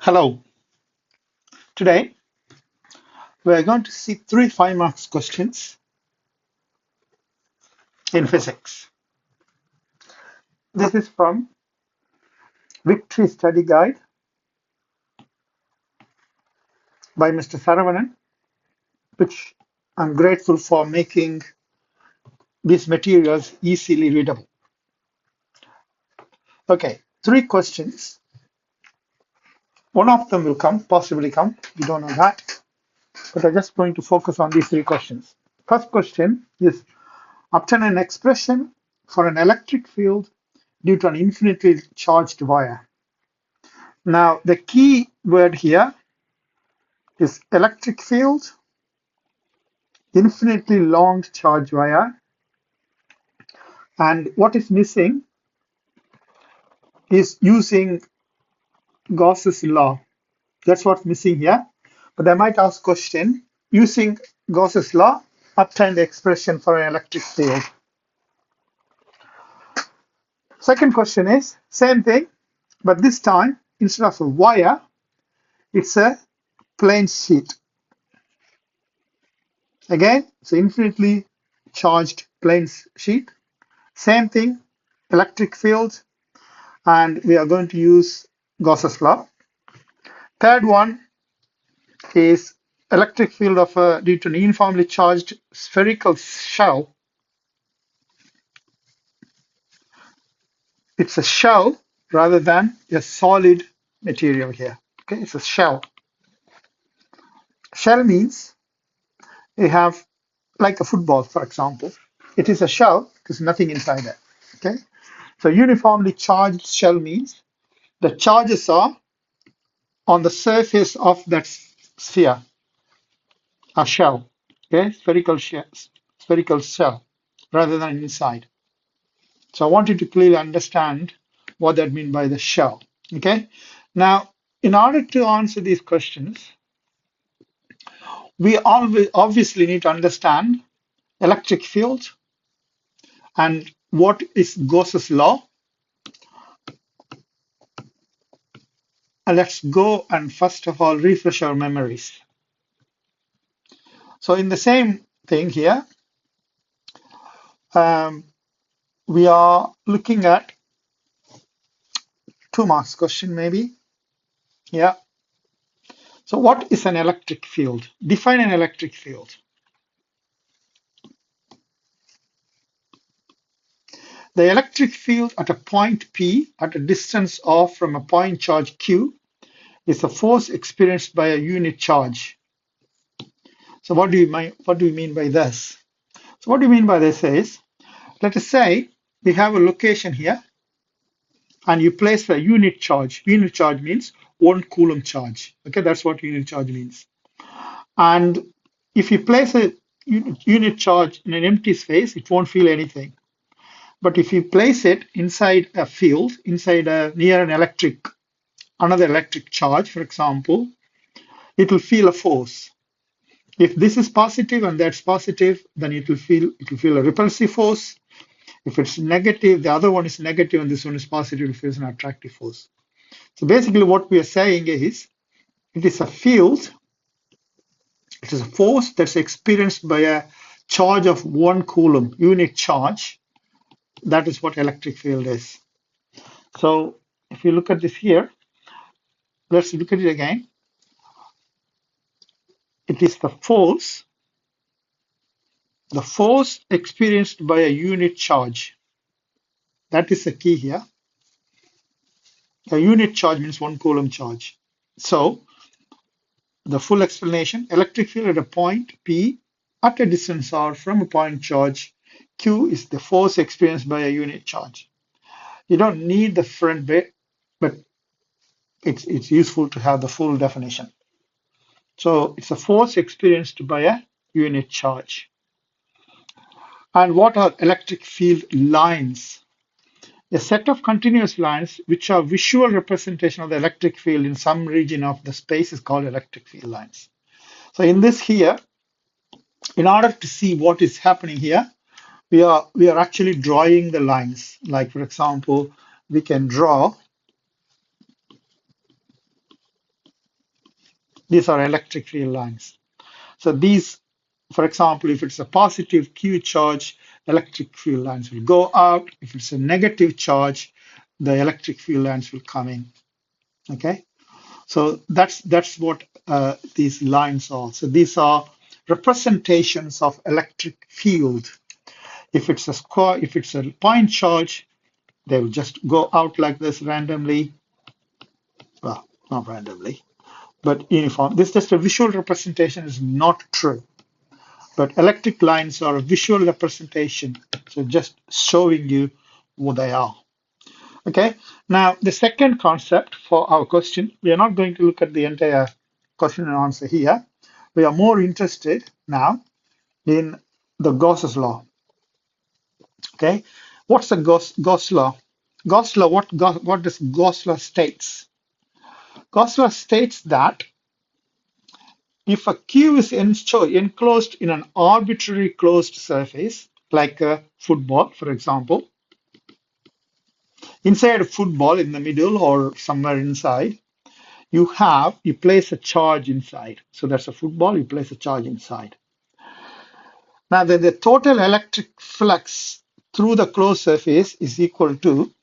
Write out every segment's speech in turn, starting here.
Hello. Today we are going to see three 5 marks questions in physics. This is from Victory Study Guide by Mr. Saravanan, which I'm grateful for making these materials easily readable. Okay, three questions. One of them will possibly come. We don't know that. But I'm just going to focus on these three questions. First question is obtain an expression for an electric field due to an infinitely charged wire. Now, the key word here is electric field, infinitely long charge wire, and what is missing is using Gauss's law. That's what's missing here. But I might ask question, using Gauss's law, obtain the expression for an electric field. Second question is, same thing, but this time, instead of a wire, it's a plane sheet. Again, it's an infinitely charged plane sheet. Same thing, electric field, and we are going to use Gauss's law. Third one is electric field of due to an uniformly charged spherical shell. It's a shell rather than a solid material here. Okay, it's a shell. Shell means you have like a football, for example. It is a shell. There's nothing inside it. Okay, so uniformly charged shell means the charges are on the surface of that sphere, a shell. Okay, spherical shell rather than inside. So I want you to clearly understand what that means by the shell. Okay. Now, in order to answer these questions, we always obviously need to understand electric field and what is Gauss's law. And let's go and first of all refresh our memories. So in the same thing here, we are looking at 2 marks question maybe. Yeah. So what is an electric field? Define an electric field. The electric field at a point P at a distance of from a point charge Q is a force experienced by a unit charge. So what do you mean by this? So what do you mean by this is, let us say we have a location here and you place a unit charge. Unit charge means 1 coulomb charge. Okay, that's what unit charge means. And if you place a unit charge in an empty space, it won't feel anything. But if you place it inside a field, near another electric charge, for example, it will feel a force. If this is positive and that's positive, then it will feel a repulsive force. If it's negative, the other one is negative and this one is positive, it feels an attractive force. So basically what we are saying is, it is a field, it is a force that's experienced by a charge of 1 coulomb, unit charge. That is what electric field is. So if you look at this here, let's look at it again. It is the force experienced by a unit charge. That is the key here. A unit charge means 1 coulomb charge. So the full explanation, electric field at a point P at a distance r from a point charge Q is the force experienced by a unit charge. You don't need the front bit, but it's useful to have the full definition. So it's a force experienced by a unit charge. And what are electric field lines? A set of continuous lines which are visual representation of the electric field in some region of the space is called electric field lines. So in this here, in order to see what is happening here, we are actually drawing the lines. Like for example, we can draw These are electric field lines. So these, for example, if it's a positive Q charge, electric field lines will go out. If it's a negative charge, the electric field lines will come in. Okay, so that's what these lines are. So these are representations of electric field. If it's a square, if it's a point charge, they will just go out like this randomly. Well, not randomly, but uniform. This is just a visual representation, is not true. But electric lines are a visual representation, so just showing you what they are. Okay, now the second concept for our question, we are not going to look at the entire question and answer here. We are more interested now in the Gauss's law. Okay, what's the Gauss law? Gauss law, what does Gauss law states? Gauss law states that if a Q is enclosed in an arbitrary closed surface, like a football, for example, inside a football in the middle or somewhere inside, you place a charge inside. So that's a football, you place a charge inside. Now then the total electric flux through the closed surface is equal to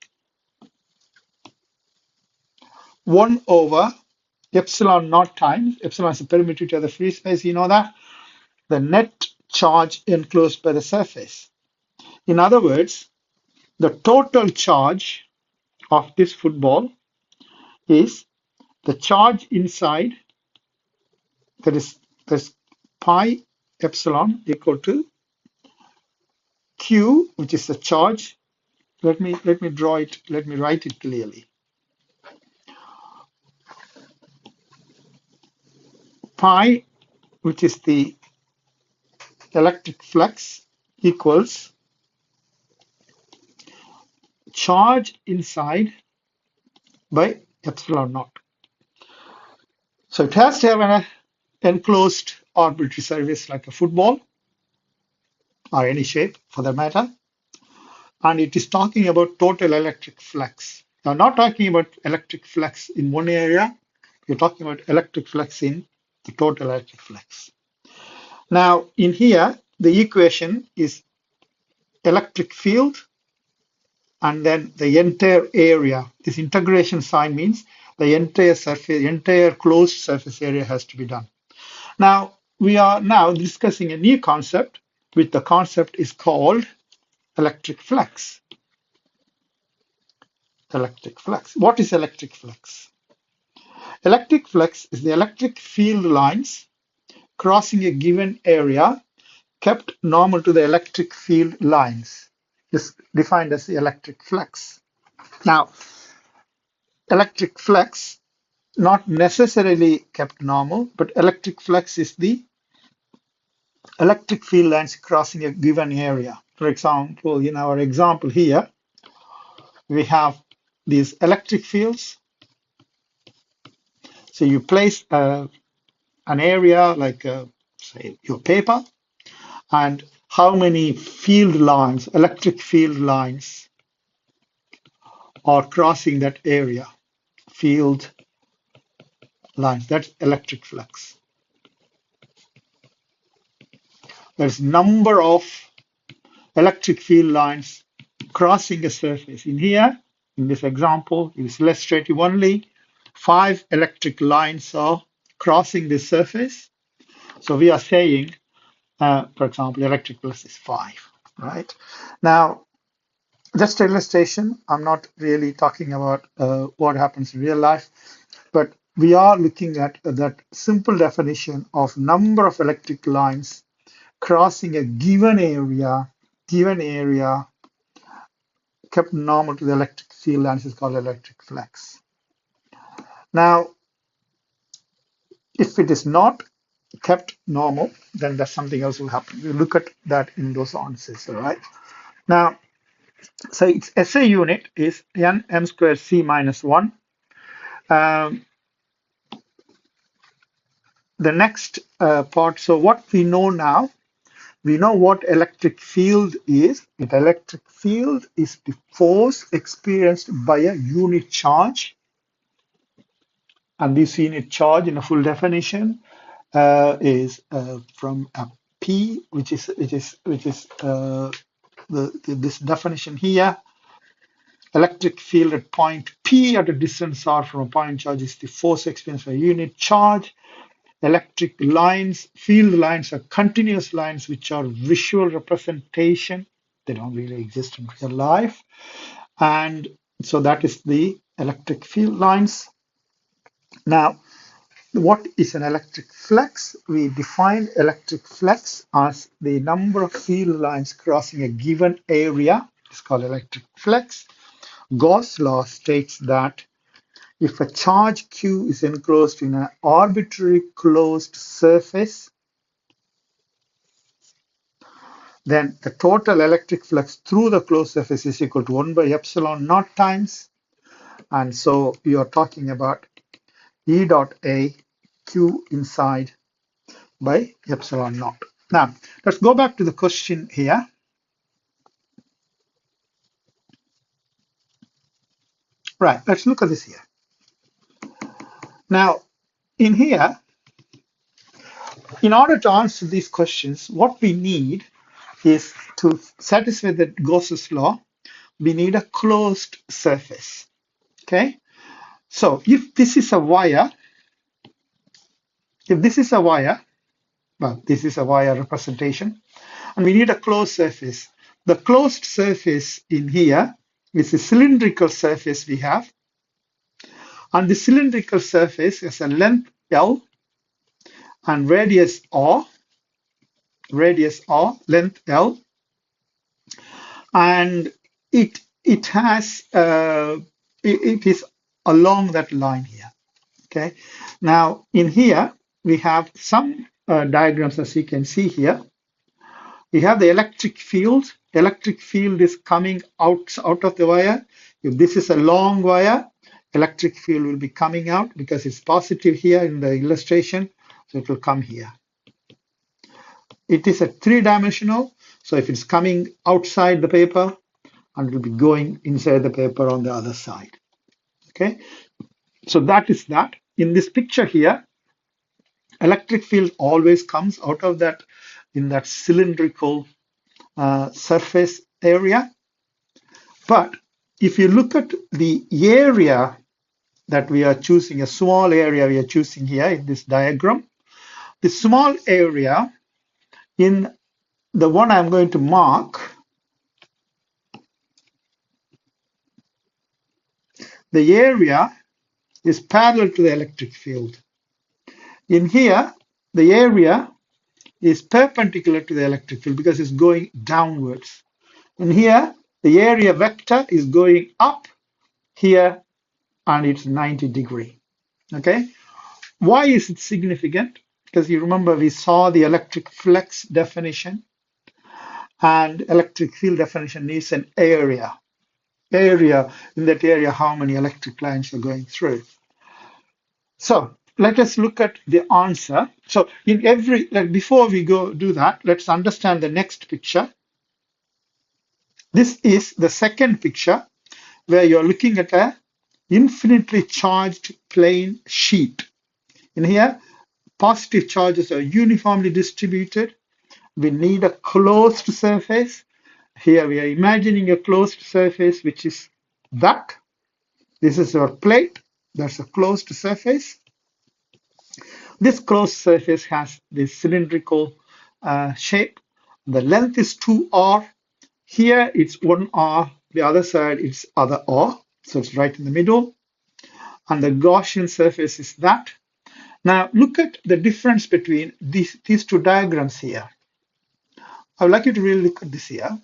1 over epsilon naught times, epsilon is the permittivity of the free space, you know that, the net charge enclosed by the surface. In other words, the total charge of this football is the charge inside, that is pi epsilon equal to Q, which is the charge. Let me draw it, let me write it clearly. Pi, which is the electric flux, equals charge inside by epsilon naught. So it has to have an enclosed arbitrary surface like a football or any shape for that matter. And it is talking about total electric flux. Now, not talking about electric flux in one area, you're talking about electric flux in the total electric flux. Now, in here, the equation is electric field and then the entire area. This integration sign means the entire surface, entire closed surface area has to be done. Now, we are now discussing a new concept, which the concept is called electric flux. Electric flux. What is electric flux? Electric flux is the electric field lines crossing a given area kept normal to the electric field lines. This is defined as the electric flux. Now, electric flux not necessarily kept normal, but electric flux is the electric field lines crossing a given area. For example, in our example here, we have these electric fields. So you place an area like, say, your paper, and how many field lines, electric field lines, are crossing that area. Field lines, that's electric flux. There's number of electric field lines crossing a surface. In here, in this example, it is illustrative only. 5 electric lines are crossing this surface. So we are saying, for example, electric flux is 5, right? Now, just illustration, I'm not really talking about what happens in real life, but we are looking at that simple definition of number of electric lines crossing a given area kept normal to the electric field lines is called electric flux. Now, if it is not kept normal, then there's something else will happen. We look at that in those answers, all right? Now, so its SI unit is n m squared c minus 1. The next part, so what we know now, we know what electric field is. The electric field is the force experienced by a unit charge And this unit charge in a full definition is from a P, this definition here. Electric field at point P at a distance r from a point charge is the force experienced by a unit charge. Electric lines, field lines are continuous lines which are visual representation. They don't really exist in real life. And so that is the electric field lines. Now, what is an electric flux? We define electric flux as the number of field lines crossing a given area. It's called electric flux. Gauss law states that if a charge Q is enclosed in an arbitrary closed surface, then the total electric flux through the closed surface is equal to 1 by epsilon naught times. And so you are talking about E dot A Q inside by epsilon naught. Now, let's go back to the question here. Right, let's look at this here. Now, in here, in order to answer these questions, what we need is to satisfy the Gauss's law, we need a closed surface. Okay, so if this is a wire, well, this is a wire representation, and we need a closed surface. The closed surface in here is a cylindrical surface we have, and the cylindrical surface has a length L and radius R, length L, and it is along that line here. Okay, now in here we have some diagrams, as you can see here. We have the electric field. Electric field is coming out of the wire. If this is a long wire, electric field will be coming out because it's positive here in the illustration, so it will come here. It is a three-dimensional, so if it's coming outside the paper, and it will be going inside the paper on the other side. Okay, so that is that. In this picture here, electric field always comes out of that in that cylindrical surface area. But if you look at the area that we are choosing, a small area we are choosing here in this diagram, the small area in the one I'm going to mark, the area is parallel to the electric field. In here, the area is perpendicular to the electric field because it's going downwards. And here, the area vector is going up here, and it's 90 degrees. Okay, why is it significant? Because you remember we saw the electric flux definition, and electric field definition is an area. In that area, how many electric lines are going through. So let us look at the answer. So before we go do that, let's understand the next picture. This is the second picture where you're looking at a infinitely charged plane sheet. In here, positive charges are uniformly distributed. We need a closed surface. Here we are imagining a closed surface, which is that. This is our plate. That's a closed surface. This closed surface has this cylindrical shape. The length is 2r. Here it's 1r. The other side it's other r. So it's right in the middle. And the Gaussian surface is that. Now look at the difference between these two diagrams here. I would like you to really look at this here.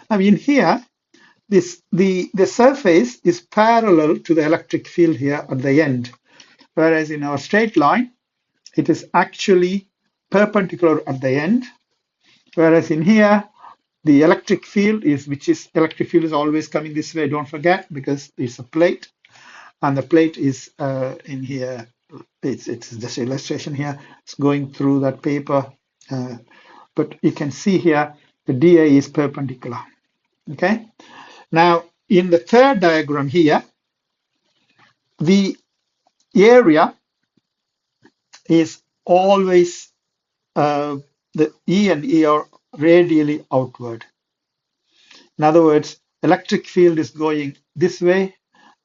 Now in here, the surface is parallel to the electric field here at the end, whereas in our straight line, it is actually perpendicular at the end. Whereas in here, the electric field is always coming this way. Don't forget, because it's a plate, and the plate is in here. It's just an illustration here. It's going through that paper, but you can see here the dA is perpendicular. Okay. Now in the third diagram here, the area is always the E and E are radially outward. In other words, electric field is going this way,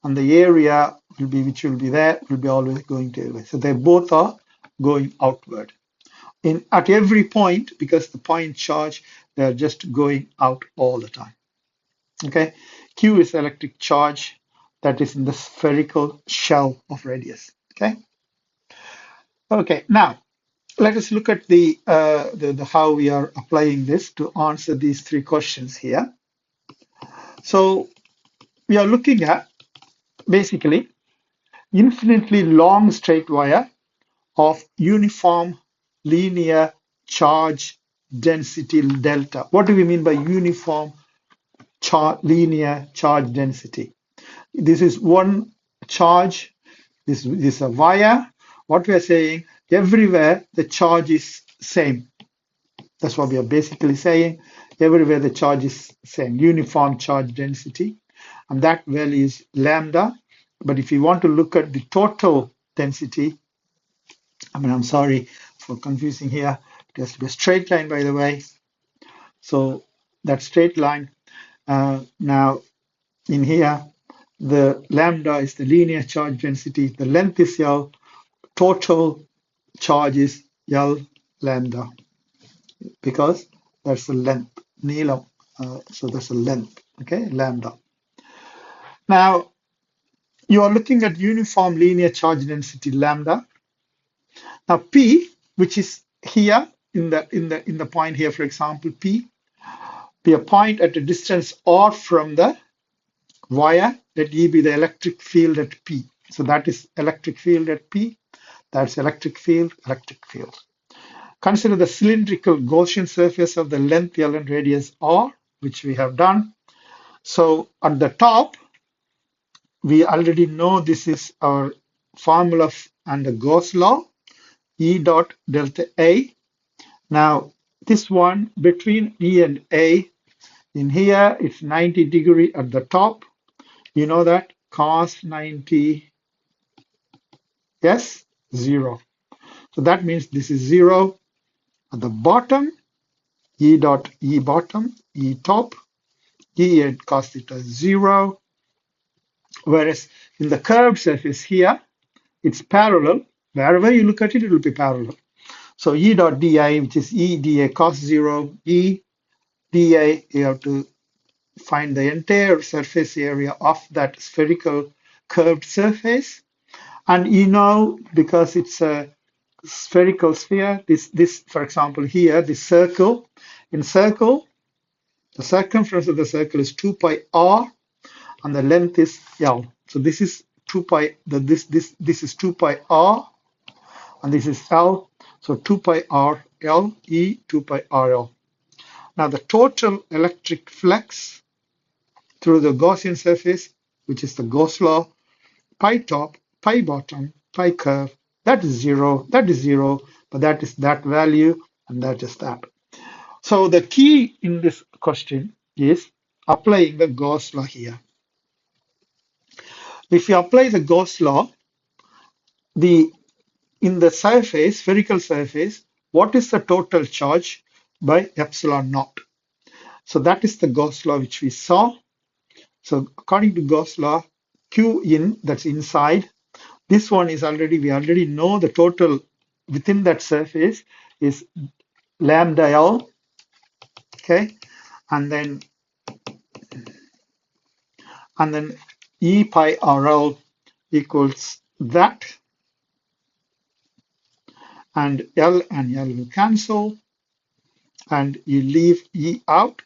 and the area will be which will be there will be always going to away. So they both are going outward. In at every point, because the point charge, they are just going out all the time. Okay, Q is electric charge that is in the spherical shell of radius. Okay. Okay. Now let us look at the how we are applying this to answer these three questions here. So we are looking at basically infinitely long straight wire of uniform linear charge density delta. What do we mean by uniform linear charge density? This is one charge, this is a wire. What we are saying, everywhere the charge is same. That's what we are basically saying. Everywhere the charge is same, uniform charge density, and that value is lambda. But if you want to look at the total density, I'm sorry for confusing here. It has to be a straight line, by the way. So that straight line, now in here, the lambda is the linear charge density, the length is L, total charge is L lambda, because that's the length, neelam. So that's the length, okay, lambda. Now, you are looking at uniform linear charge density lambda. Now, P, which is here in the point here, for example, P, be a point at a distance r from the wire, let E be the electric field at P. So that is electric field at P. That's electric field, electric field. Consider the cylindrical Gaussian surface of the length L and radius R, which we have done. So at the top, we already know this is our formula and the Gauss law, E dot delta A. Now, this one between E and A, in here, it's 90 degree at the top. You know that cos 90, yes, 0. So that means this is 0. At the bottom, E dot E bottom, E top, E at cos theta 0. Whereas in the curved surface here, it's parallel. Wherever you look at it, it will be parallel. So E dot dI, which is E dA cos 0, E dA, you have to find the entire surface area of that spherical curved surface. And you know, because it's a spherical sphere, this, for example, here, this circle, in circle, the circumference of the circle is 2 pi r, and the length is L. So this is 2 pi, this is 2 pi r, and this is L. So 2 pi r L, E 2 pi r L. Now the total electric flux through the Gaussian surface, which is the Gauss law, pi top, pi bottom, pi curve, that is 0, but that is that value, and that is that. So the key in this question is applying the Gauss law here. If you apply the Gauss law, in the surface, spherical surface, what is the total charge by epsilon naught? So that is the Gauss law which we saw. So according to Gauss law, Q in, that's inside, this one is we already know the total within that surface is lambda L, okay, and then E pi RL equals that, and L will cancel, and you leave E out,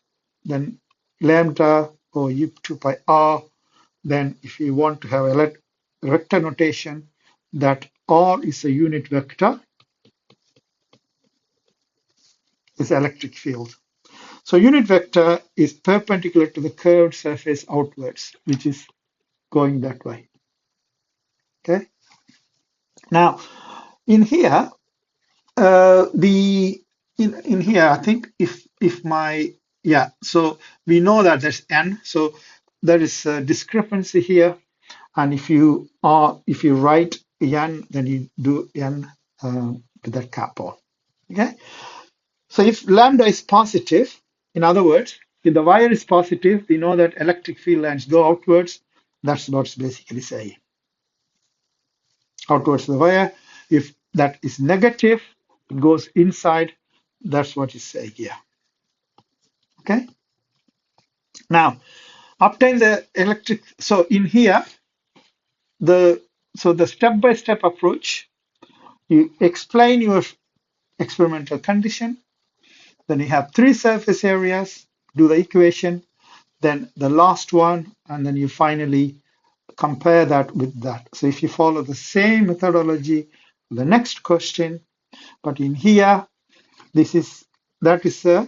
then lambda or E 2 pi R. Then if you want to have a vector notation, that R is a unit vector, is electric field. So unit vector is perpendicular to the curved surface outwards, which is going that way. Okay. Now, in here, in here, I think if my so we know that there's n, so there is a discrepancy here, and if you write n, then you do n to that kappa. Okay. So if lambda is positive, in other words, if the wire is positive, we know that electric field lines go outwards. That's what it's basically saying. Outwards the wire. If that is negative, it goes inside. That's what it's saying here. Okay. Now, obtain the electric. So in here, the step-by-step approach, you explain your experimental condition. Then you have three surface areas, do the equation, then the last one, and then you finally compare that with that. So if you follow the same methodology, the next question, but in here, that is a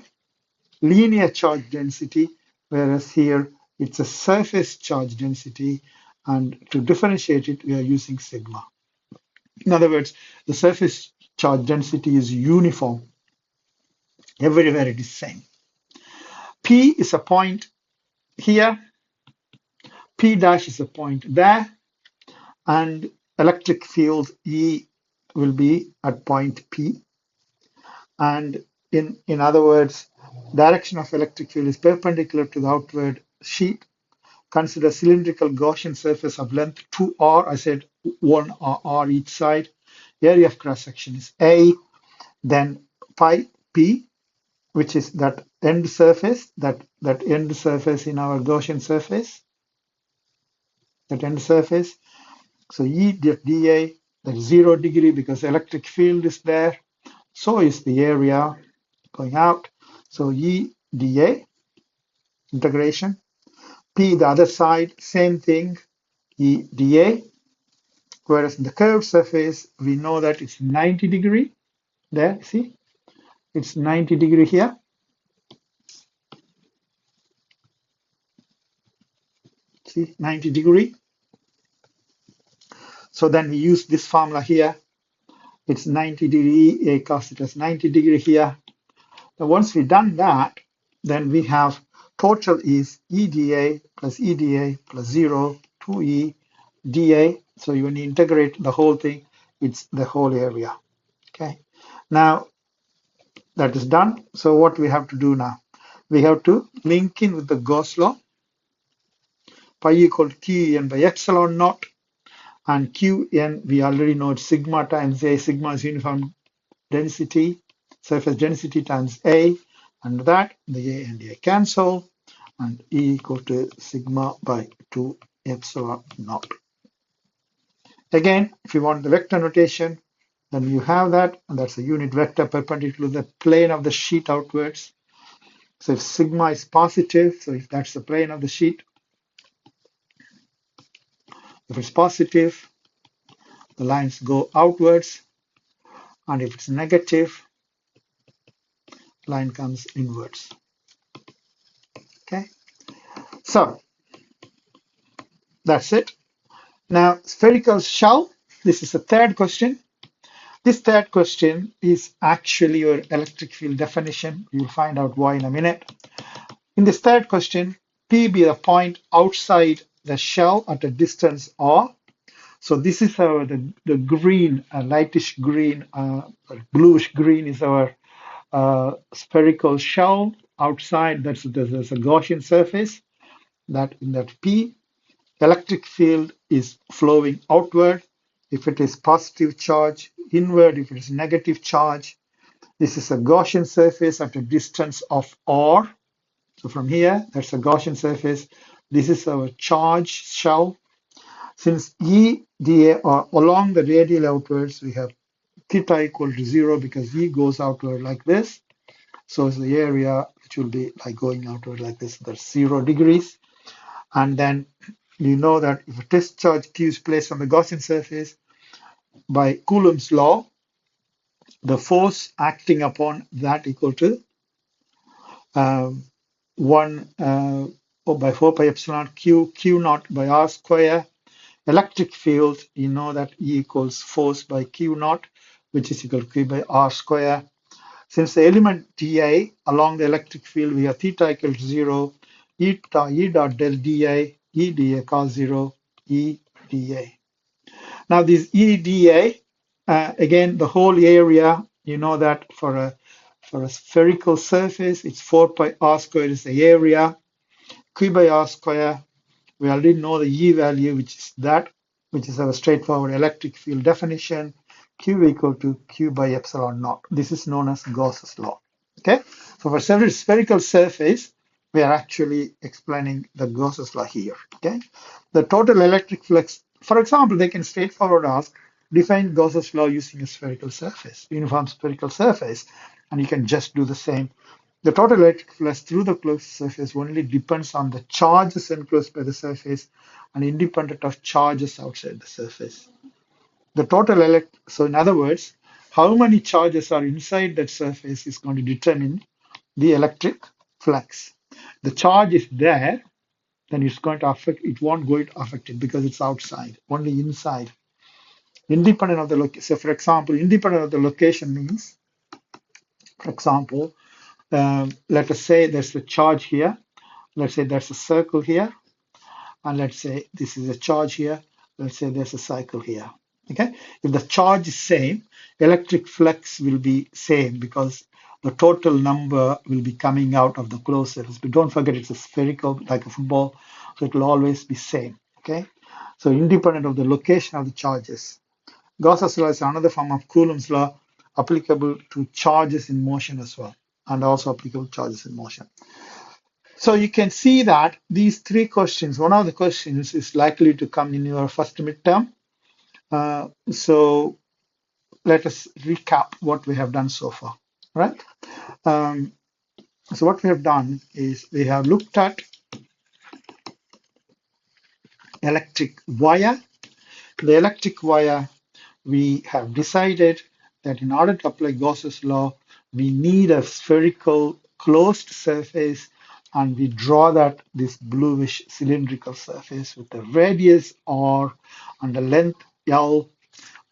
linear charge density, whereas here it's a surface charge density, and to differentiate it, we are using sigma. In other words, the surface charge density is uniform. Everywhere it is same. P is a point here, P dash is a point there, and electric field E will be at point P. And in other words, direction of electric field is perpendicular to the outward sheet. Consider cylindrical Gaussian surface of length 2r. I said 1r each side. Area of cross section is A. Then pi P, which is that end surface, that end surface in our Gaussian surface, that end surface. So E dA, that's 0 degree because electric field is there. So is the area going out. So E dA, integration. P the other side, same thing, E dA. Whereas in the curved surface, we know that it's 90 degree. There, see? It's 90 degree here. See, 90 degree. So then we use this formula here. It's 90 degree, A cos it as 90 degree here. Now once we've done that, then we have total is EDA plus EDA plus 0, 2E dA. So when you integrate the whole thing, it's the whole area. Okay. Now that is done. So what we have to do now? We have to link in with the Gauss law. Pi equal to Qn by epsilon naught. And Qn, we already know it's sigma times A. Sigma is uniform density, surface density times A. And that, the A and A cancel. And E equal to sigma by 2 epsilon naught. Again, if you want the vector notation, then you have that, and that's a unit vector perpendicular to the plane of the sheet outwards. So if sigma is positive, so if that's the plane of the sheet, if it's positive, the lines go outwards, and if it's negative, line comes inwards. Okay, so that's it. Now, spherical shell, this is the third question. This third question is actually your electric field definition. You'll find out why in a minute. In this third question, P be a point outside the shell at a distance R. So this is our the green, lightish green, bluish green is our spherical shell outside. There's a Gaussian surface that in that P. Electric field is flowing outward. If it is positive charge, inward. If it is negative charge, this is a Gaussian surface at a distance of R. So from here, that's a Gaussian surface. This is our charge shell. Since E, dA are along the radial outwards, we have theta equal to 0 because E goes outward like this. So it's the area which will be like going outward like this. That's 0 degrees. And then you know that if a test charge Q is placed on the Gaussian surface, by Coulomb's law, the force acting upon that equal to 1 by 4 pi epsilon Q naught by R square. Electric field, you know that E equals force by Q naught, which is equal to Q by R square. Since the element dA along the electric field, we have theta equal to 0, E dot del dA, E dA cos 0, E dA. Now this EDA, again, the whole area, you know that for a spherical surface, it's 4 pi r squared is the area. Q by r square, we already know the E value, which is that, which is our straightforward electric field definition. Q equal to Q by epsilon naught. This is known as Gauss's law. Okay, so for every spherical surface, we are actually explaining the Gauss's law here. Okay, the total electric flux, for example, they can straightforward ask, define Gauss's law using a spherical surface, uniform spherical surface, and you can just do the same. The total electric flux through the closed surface only depends on the charges enclosed by the surface and independent of charges outside the surface. The total so in other words, how many charges are inside that surface is going to determine the electric flux. The charge is there, then it's going to affect, it won't go to affect it because it's outside, only inside. Independent of the location. So for example, independent of the location means, for example, let us say there's a charge here. Let's say there's a circle here. And let's say this is a charge here. Let's say there's a cycle here. Okay. If the charge is same, electric flux will be same because the total number will be coming out of the closed surface. But don't forget it's a spherical like a football, so it will always be same. Okay. So independent of the location of the charges. Gauss's law is another form of Coulomb's law applicable to charges in motion as well, and also applicable to charges in motion. So you can see that these three questions, one of the questions is likely to come in your first midterm. So let us recap what we have done so far, right? Um, so what we have done is we have looked at electric wire. The electric wire, we have decided that in order to apply Gauss's law, we need a spherical closed surface, and we draw that this bluish cylindrical surface with a radius R and a length L.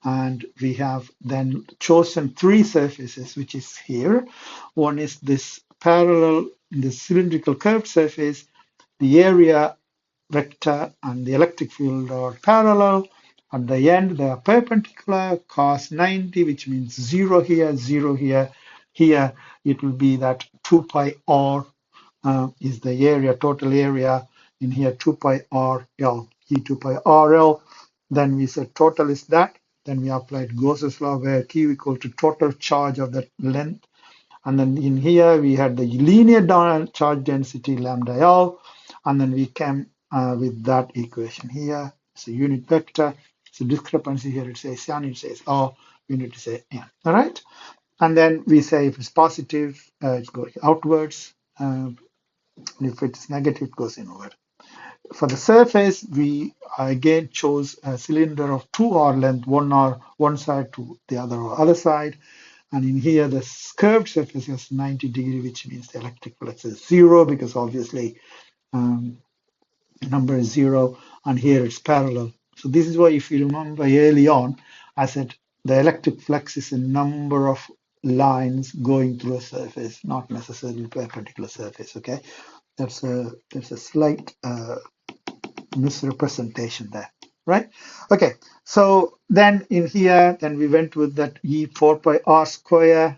And we have then chosen three surfaces, which is here. One is this parallel, this cylindrical curved surface. The area vector and the electric field are parallel. At the end, they are perpendicular, cos 90, which means 0 here, 0 here. Here, it will be that 2 pi r is the area, total area. In here, 2 pi r L, E 2 pi r L. Then we said total is that. Then we applied Gauss's law where Q equal to total charge of that length. And then in here, we had the linear charge density lambda L. And then we came with that equation here. It's a unit vector. So discrepancy here, it says n, it says O, we need to say n. All right. And then we say if it's positive, it's going outwards. If it's negative, it goes inward. For the surface, we again chose a cylinder of 2r length, one side to the other side. And in here, the curved surface is 90 degree, which means the electric flux is 0 because obviously number is 0. And here it's parallel. So this is why, if you remember early on, I said the electric flux is a number of lines going through a surface, not necessarily to a particular surface. Okay, there's a slight misrepresentation there, right? Okay, so then in here, then we went with that E 4 pi r square,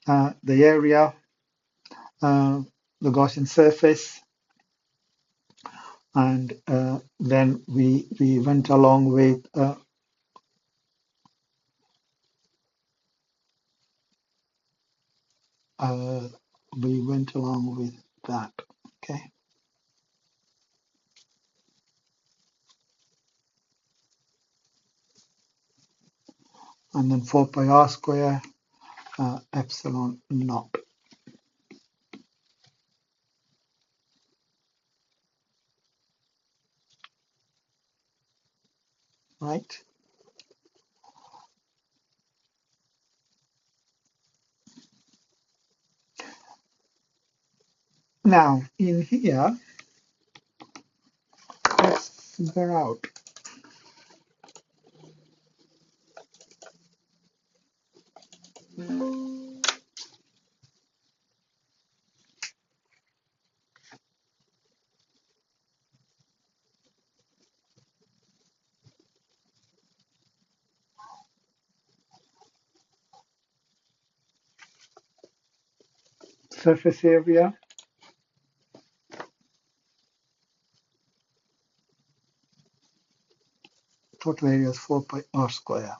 the area, the Gaussian surface, and then we went along with that. Okay, and then 4 pi r square epsilon naught, right? Now in here, let's figure out. surface area. Total area is 4 pi r square.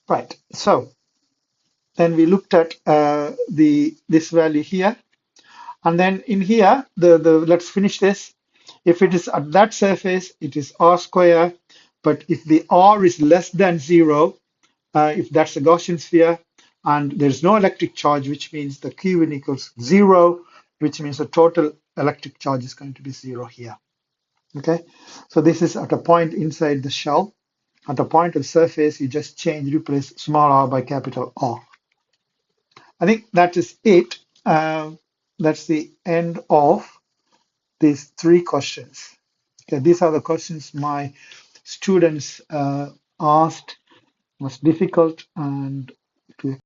Right. So then we looked at this value here, and then in here, let's finish this. If it is at that surface, it is r square. But if the r is less than 0, if that's a Gaussian sphere, and there's no electric charge, which means the Q1 equals 0, which means the total electric charge is going to be 0 here. Okay, so this is at a point inside the shell. At a point of surface, you just replace small r by capital R. I think that is it. That's the end of these 3 questions. Okay, these are the questions my students asked. It was difficult and to